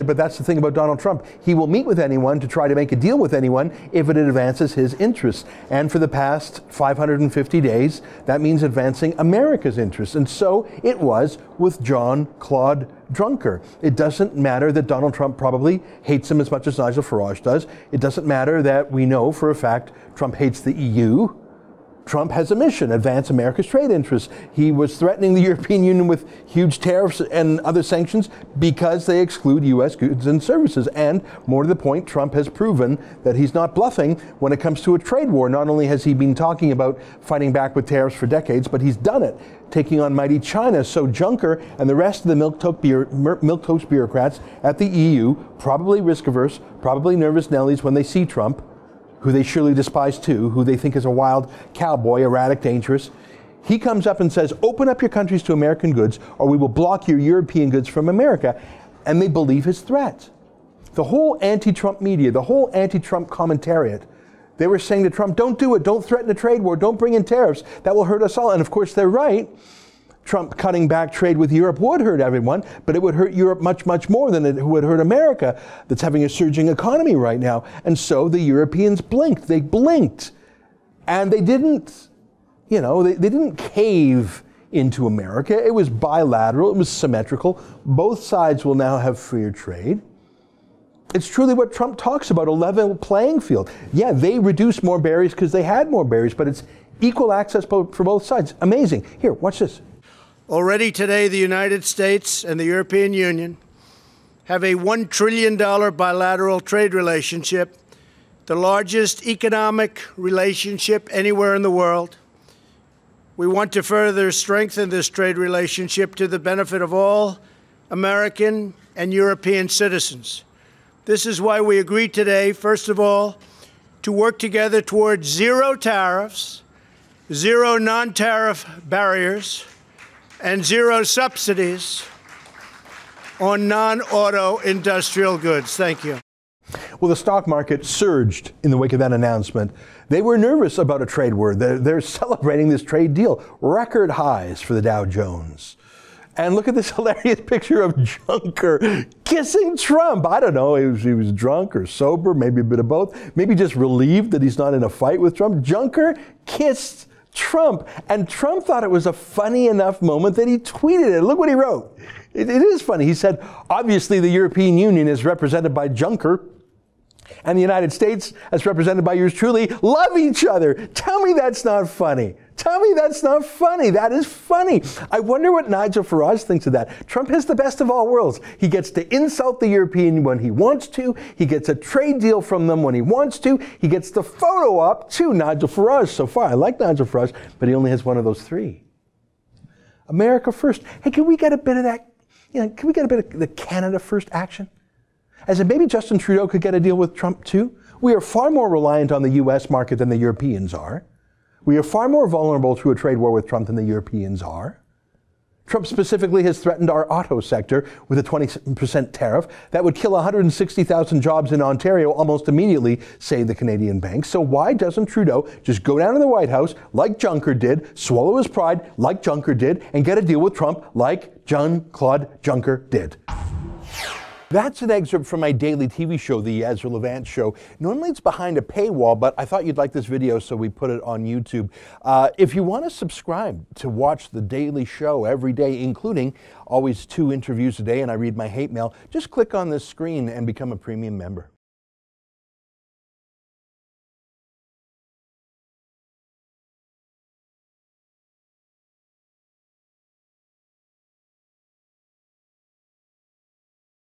But that's the thing about Donald Trump. He will meet with anyone to try to make a deal with anyone if it advances his interests. And for the past 550 days, that means advancing America's interests. And so it was with Jean-Claude Juncker. It doesn't matter that Donald Trump probably hates him as much as Nigel Farage does. It doesn't matter that we know for a fact Trump hates the EU. Trump has a mission, advance America's trade interests. He was threatening the European Union with huge tariffs and other sanctions because they exclude U.S. goods and services. And more to the point, Trump has proven that he's not bluffing when it comes to a trade war. Not only has he been talking about fighting back with tariffs for decades, but he's done it, taking on mighty China. So Juncker and the rest of the milquetoast bureaucrats at the EU, probably risk-averse, probably nervous Nellies when they see Trump, who they surely despise too, who they think is a wild cowboy, erratic, dangerous. He comes up and says, open up your countries to American goods or we will block your European goods from America. And they believe his threat. The whole anti-Trump media, the whole anti-Trump commentariat, they were saying to Trump, don't do it, don't threaten a trade war, don't bring in tariffs, that will hurt us all. And of course they're right. Trump cutting back trade with Europe would hurt everyone, but it would hurt Europe much, much more than it would hurt America, that's having a surging economy right now. And so the Europeans blinked. They blinked. And they didn't, you know, they didn't cave into America. It was bilateral. It was symmetrical. Both sides will now have freer trade. It's truly what Trump talks about, a level playing field. Yeah, they reduced more barriers because they had more barriers, but it's equal access for both sides. Amazing. Here, watch this. Already today, the United States and the European Union have a $1 trillion bilateral trade relationship, the largest economic relationship anywhere in the world. We want to further strengthen this trade relationship to the benefit of all American and European citizens. This is why we agreed today, first of all, to work together towards zero tariffs, zero non-tariff barriers, and zero subsidies on non-auto industrial goods. Thank you. Well, the stock market surged in the wake of that announcement. They were nervous about a trade war. They're celebrating this trade deal. Record highs for the Dow Jones. And look at this hilarious picture of Juncker kissing Trump. I don't know, he was drunk or sober, maybe a bit of both. Maybe just relieved that he's not in a fight with Trump. Juncker kissed Trump, and Trump thought it was a funny enough moment that he tweeted it. Look what he wrote. It is funny. He said, obviously the European Union is represented by Juncker, and the United States, as represented by yours truly, love each other. Tell me that's not funny. Tell me that's not funny. That is funny. I wonder what Nigel Farage thinks of that. Trump has the best of all worlds. He gets to insult the European when he wants to. He gets a trade deal from them when he wants to. He gets the photo up to Nigel Farage so far. I like Nigel Farage, but he only has one of those three. America first. Hey, can we get a bit of that, can we get a bit of the Canada first action? As in maybe Justin Trudeau could get a deal with Trump too. We are far more reliant on the U.S. market than the Europeans are. We are far more vulnerable to a trade war with Trump than the Europeans are. Trump specifically has threatened our auto sector with a 20% tariff that would kill 160,000 jobs in Ontario almost immediately, say the Canadian banks. So why doesn't Trudeau just go down to the White House like Juncker did, swallow his pride like Juncker did, and get a deal with Trump like Jean-Claude Juncker did? That's an excerpt from my daily TV show, The Ezra Levant Show. Normally it's behind a paywall, but I thought you'd like this video, so we put it on YouTube. If you want to subscribe to watch the daily show every day, including always 2 interviews a day, and I read my hate mail, just click on this screen and become a premium member.